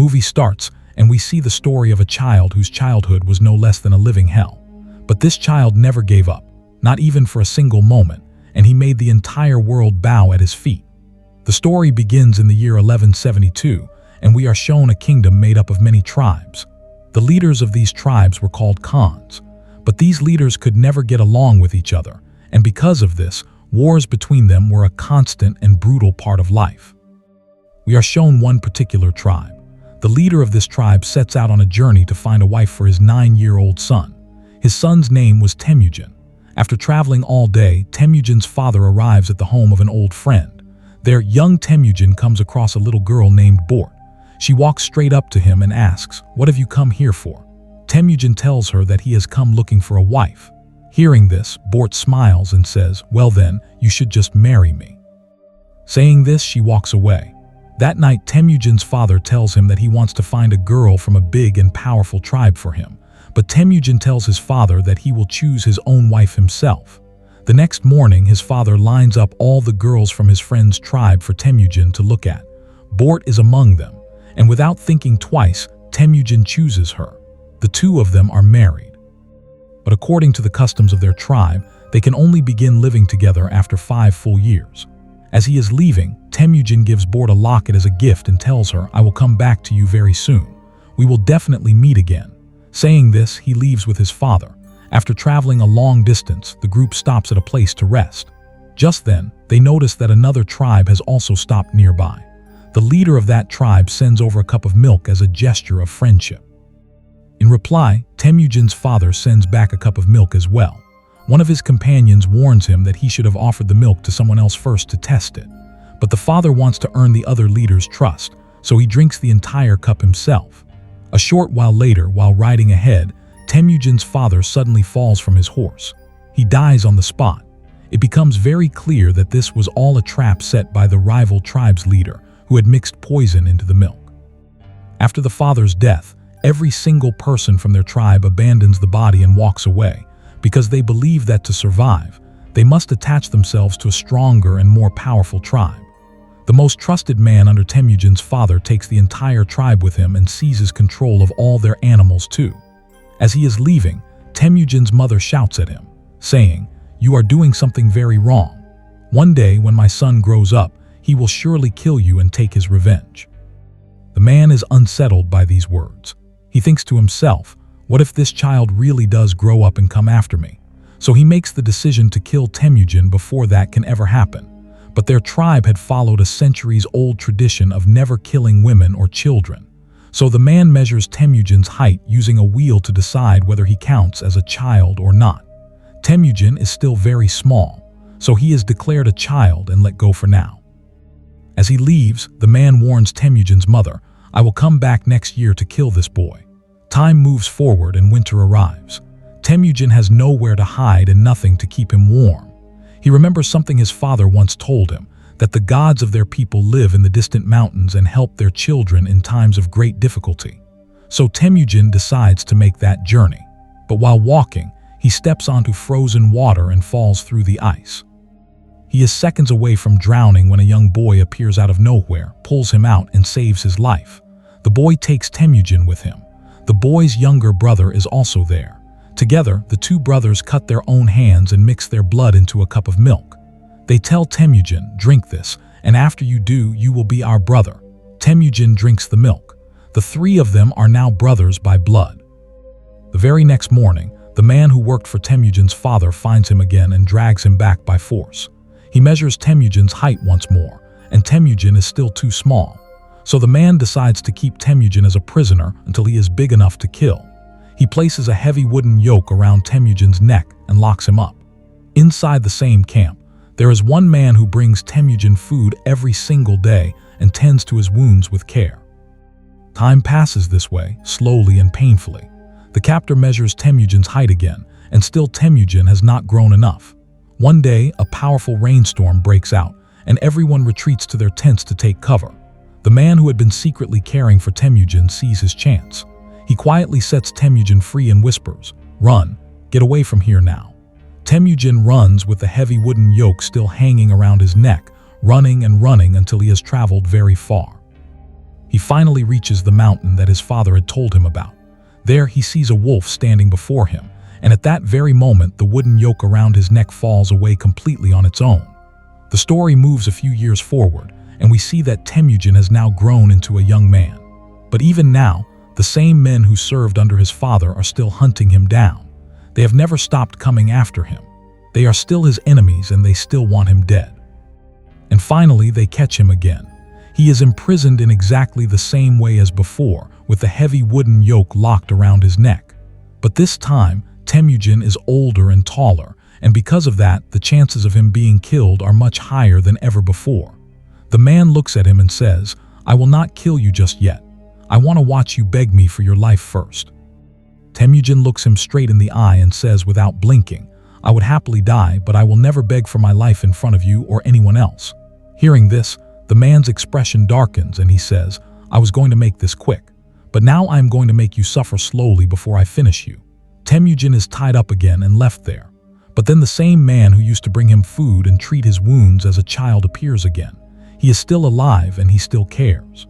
movie starts, and we see the story of a child whose childhood was no less than a living hell. But this child never gave up, not even for a single moment, and he made the entire world bow at his feet. The story begins in the year 1172, and we are shown a kingdom made up of many tribes. The leaders of these tribes were called Khans, but these leaders could never get along with each other, and because of this, wars between them were a constant and brutal part of life. We are shown one particular tribe. The leader of this tribe sets out on a journey to find a wife for his 9-year-old son. His son's name was Temujin. After traveling all day, Temujin's father arrives at the home of an old friend. There, young Temujin comes across a little girl named Bort. She walks straight up to him and asks, "What have you come here for?" Temujin tells her that he has come looking for a wife. Hearing this, Bort smiles and says, "Well then, you should just marry me." Saying this, she walks away. That night, Temujin's father tells him that he wants to find a girl from a big and powerful tribe for him. But Temujin tells his father that he will choose his own wife himself. The next morning, his father lines up all the girls from his friend's tribe for Temujin to look at. Bort is among them, and without thinking twice, Temujin chooses her. The two of them are married. But according to the customs of their tribe, they can only begin living together after 5 full years. As he is leaving, Temujin gives Bort a locket as a gift and tells her, "I will come back to you very soon. We will definitely meet again." Saying this, he leaves with his father. After traveling a long distance, the group stops at a place to rest. Just then, they notice that another tribe has also stopped nearby. The leader of that tribe sends over a cup of milk as a gesture of friendship. In reply, Temujin's father sends back a cup of milk as well. One of his companions warns him that he should have offered the milk to someone else first to test it. But the father wants to earn the other leader's trust, so he drinks the entire cup himself. A short while later, while riding ahead, Temujin's father suddenly falls from his horse. He dies on the spot. It becomes very clear that this was all a trap set by the rival tribe's leader, who had mixed poison into the milk. After the father's death, every single person from their tribe abandons the body and walks away, because they believe that to survive, they must attach themselves to a stronger and more powerful tribe. The most trusted man under Temujin's father takes the entire tribe with him and seizes control of all their animals too. As he is leaving, Temujin's mother shouts at him, saying, "You are doing something very wrong. One day when my son grows up, he will surely kill you and take his revenge." The man is unsettled by these words. He thinks to himself, "What if this child really does grow up and come after me?" So he makes the decision to kill Temujin before that can ever happen. But their tribe had followed a centuries-old tradition of never killing women or children. So the man measures Temujin's height using a wheel to decide whether he counts as a child or not. Temujin is still very small, so he is declared a child and let go for now. As he leaves, the man warns Temujin's mother, "I will come back next year to kill this boy." Time moves forward and winter arrives. Temujin has nowhere to hide and nothing to keep him warm. He remembers something his father once told him, that the gods of their people live in the distant mountains and help their children in times of great difficulty. So Temujin decides to make that journey. But while walking, he steps onto frozen water and falls through the ice. He is seconds away from drowning when a young boy appears out of nowhere, pulls him out, and saves his life. The boy takes Temujin with him. The boy's younger brother is also there. Together, the two brothers cut their own hands and mix their blood into a cup of milk. They tell Temujin, "Drink this, and after you do, you will be our brother." Temujin drinks the milk. The three of them are now brothers by blood. The very next morning, the man who worked for Temujin's father finds him again and drags him back by force. He measures Temujin's height once more, and Temujin is still too small. So the man decides to keep Temujin as a prisoner until he is big enough to kill. He places a heavy wooden yoke around Temujin's neck and locks him up. Inside the same camp, there is one man who brings Temujin food every single day and tends to his wounds with care. Time passes this way, slowly and painfully. The captor measures Temujin's height again, and still Temujin has not grown enough. One day, a powerful rainstorm breaks out, and everyone retreats to their tents to take cover. The man who had been secretly caring for Temujin sees his chance. He quietly sets Temujin free and whispers, "Run, get away from here now." Temujin runs with the heavy wooden yoke still hanging around his neck, running and running until he has traveled very far. He finally reaches the mountain that his father had told him about. There he sees a wolf standing before him, and at that very moment the wooden yoke around his neck falls away completely on its own. The story moves a few years forward, and we see that Temujin has now grown into a young man. But even now, the same men who served under his father are still hunting him down. They have never stopped coming after him. They are still his enemies and they still want him dead. And finally, they catch him again. He is imprisoned in exactly the same way as before, with the heavy wooden yoke locked around his neck. But this time, Temujin is older and taller, and because of that, the chances of him being killed are much higher than ever before. The man looks at him and says, "I will not kill you just yet. I want to watch you beg me for your life first." Temujin looks him straight in the eye and says without blinking, "I would happily die, but I will never beg for my life in front of you or anyone else." Hearing this, the man's expression darkens and he says, "I was going to make this quick, but now I am going to make you suffer slowly before I finish you." Temujin is tied up again and left there. But then the same man who used to bring him food and treat his wounds as a child appears again. He is still alive and he still cares.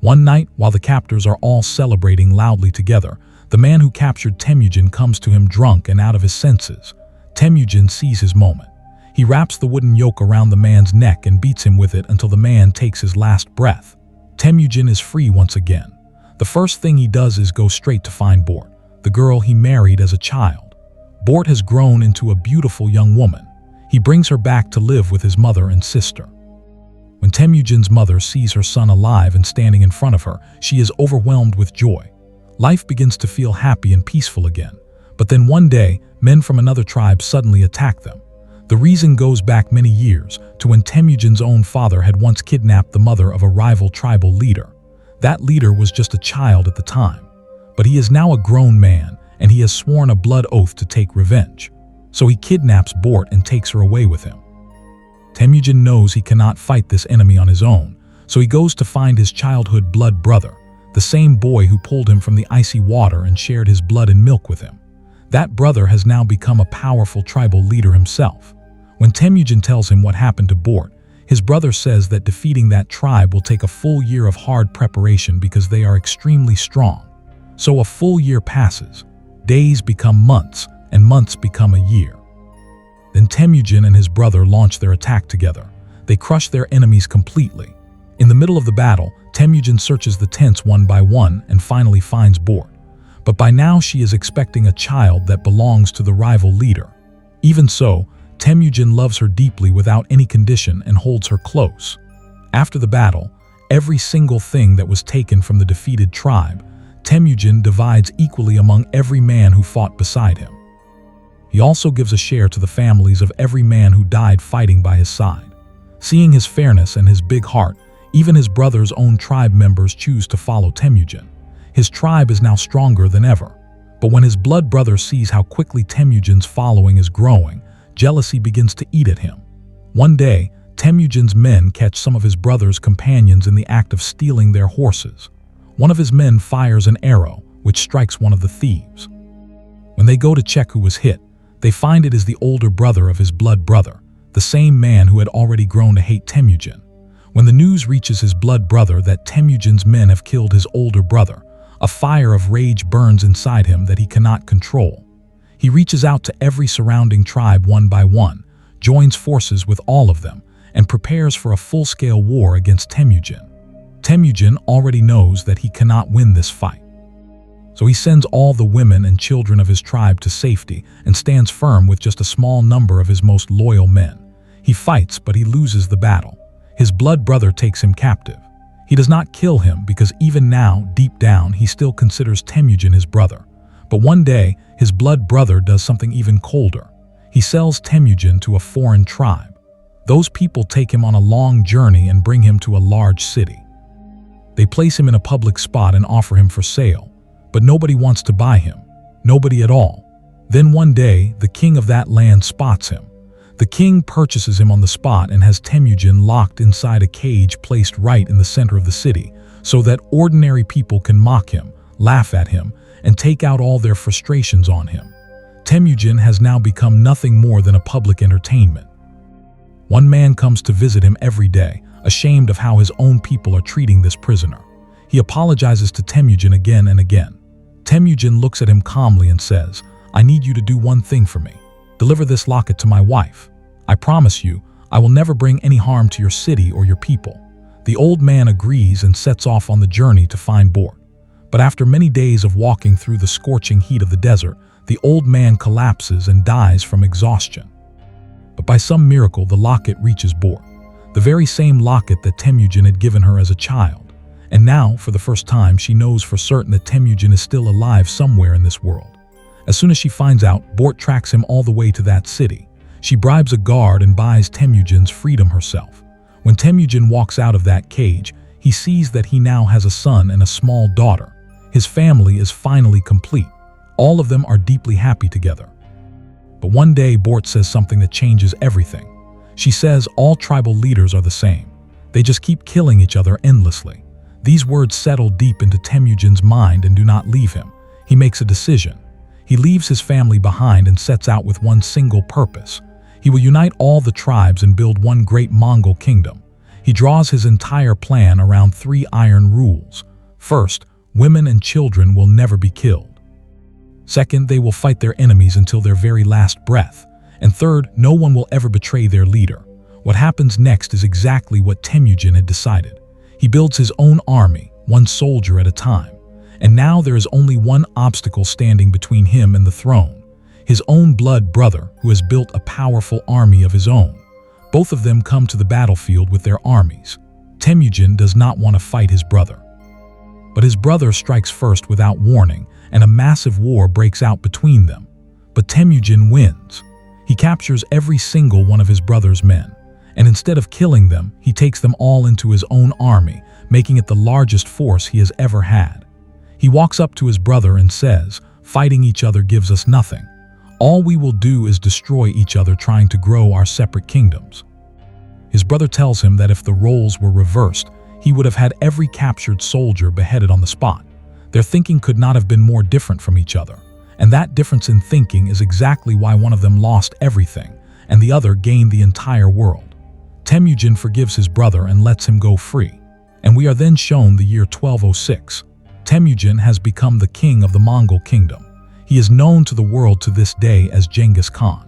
One night, while the captors are all celebrating loudly together, the man who captured Temujin comes to him drunk and out of his senses. Temujin sees his moment. He wraps the wooden yoke around the man's neck and beats him with it until the man takes his last breath. Temujin is free once again. The first thing he does is go straight to find Bort, the girl he married as a child. Bort has grown into a beautiful young woman. He brings her back to live with his mother and sister. When Temujin's mother sees her son alive and standing in front of her, she is overwhelmed with joy. Life begins to feel happy and peaceful again. But then one day, men from another tribe suddenly attack them. The reason goes back many years to when Temujin's own father had once kidnapped the mother of a rival tribal leader. That leader was just a child at the time. But he is now a grown man, and he has sworn a blood oath to take revenge. So he kidnaps Bort and takes her away with him. Temujin knows he cannot fight this enemy on his own, so he goes to find his childhood blood brother, the same boy who pulled him from the icy water and shared his blood and milk with him. That brother has now become a powerful tribal leader himself. When Temujin tells him what happened to Bort, his brother says that defeating that tribe will take a full year of hard preparation because they are extremely strong. So a full year passes, days become months, and months become a year. Then Temujin and his brother launch their attack together. They crush their enemies completely. In the middle of the battle, Temujin searches the tents one by one and finally finds Bort. But by now she is expecting a child that belongs to the rival leader. Even so, Temujin loves her deeply without any condition and holds her close. After the battle, every single thing that was taken from the defeated tribe, Temujin divides equally among every man who fought beside him. He also gives a share to the families of every man who died fighting by his side. Seeing his fairness and his big heart, even his brother's own tribe members choose to follow Temujin. His tribe is now stronger than ever. But when his blood brother sees how quickly Temujin's following is growing, jealousy begins to eat at him. One day, Temujin's men catch some of his brother's companions in the act of stealing their horses. One of his men fires an arrow, which strikes one of the thieves. When they go to check who was hit, they find it is the older brother of his blood brother, the same man who had already grown to hate Temujin. When the news reaches his blood brother that Temujin's men have killed his older brother, a fire of rage burns inside him that he cannot control. He reaches out to every surrounding tribe one by one, joins forces with all of them, and prepares for a full-scale war against Temujin. Temujin already knows that he cannot win this fight. So he sends all the women and children of his tribe to safety and stands firm with just a small number of his most loyal men. He fights, but he loses the battle. His blood brother takes him captive. He does not kill him because even now, deep down, he still considers Temujin his brother. But one day, his blood brother does something even colder. He sells Temujin to a foreign tribe. Those people take him on a long journey and bring him to a large city. They place him in a public spot and offer him for sale. But nobody wants to buy him. Nobody at all. Then one day, the king of that land spots him. The king purchases him on the spot and has Temujin locked inside a cage placed right in the center of the city, so that ordinary people can mock him, laugh at him, and take out all their frustrations on him. Temujin has now become nothing more than a public entertainment. One man comes to visit him every day, ashamed of how his own people are treating this prisoner. He apologizes to Temujin again and again. Temujin looks at him calmly and says, "I need you to do one thing for me. Deliver this locket to my wife. I promise you, I will never bring any harm to your city or your people." The old man agrees and sets off on the journey to find Bort. But after many days of walking through the scorching heat of the desert, the old man collapses and dies from exhaustion. But by some miracle, the locket reaches Bort, the very same locket that Temujin had given her as a child. And now, for the first time, she knows for certain that Temujin is still alive somewhere in this world. As soon as she finds out, Bort tracks him all the way to that city. She bribes a guard and buys Temujin's freedom herself. When Temujin walks out of that cage, he sees that he now has a son and a small daughter. His family is finally complete. All of them are deeply happy together. But one day, Bort says something that changes everything. She says all tribal leaders are the same. They just keep killing each other endlessly. These words settle deep into Temujin's mind and do not leave him. He makes a decision. He leaves his family behind and sets out with one single purpose. He will unite all the tribes and build one great Mongol kingdom. He draws his entire plan around 3 iron rules. First, women and children will never be killed. Second, they will fight their enemies until their very last breath. And third, no one will ever betray their leader. What happens next is exactly what Temujin had decided. He builds his own army, one soldier at a time. And now there is only one obstacle standing between him and the throne. His own blood brother, who has built a powerful army of his own. Both of them come to the battlefield with their armies. Temujin does not want to fight his brother. But his brother strikes first without warning, and a massive war breaks out between them. But Temujin wins. He captures every single one of his brother's men. And instead of killing them, he takes them all into his own army, making it the largest force he has ever had. He walks up to his brother and says, "Fighting each other gives us nothing. All we will do is destroy each other trying to grow our separate kingdoms." His brother tells him that if the roles were reversed, he would have had every captured soldier beheaded on the spot. Their thinking could not have been more different from each other. And that difference in thinking is exactly why one of them lost everything, and the other gained the entire world. Temujin forgives his brother and lets him go free. And we are then shown the year 1206. Temujin has become the king of the Mongol kingdom. He is known to the world to this day as Genghis Khan.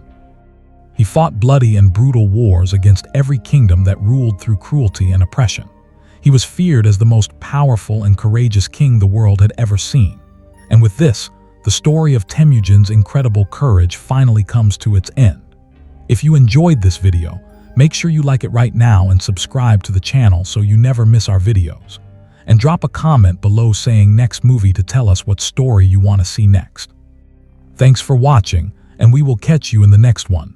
He fought bloody and brutal wars against every kingdom that ruled through cruelty and oppression. He was feared as the most powerful and courageous king the world had ever seen. And with this, the story of Temujin's incredible courage finally comes to its end. If you enjoyed this video, make sure you like it right now and subscribe to the channel so you never miss our videos. And drop a comment below saying next movie to tell us what story you want to see next. Thanks for watching, and we will catch you in the next one.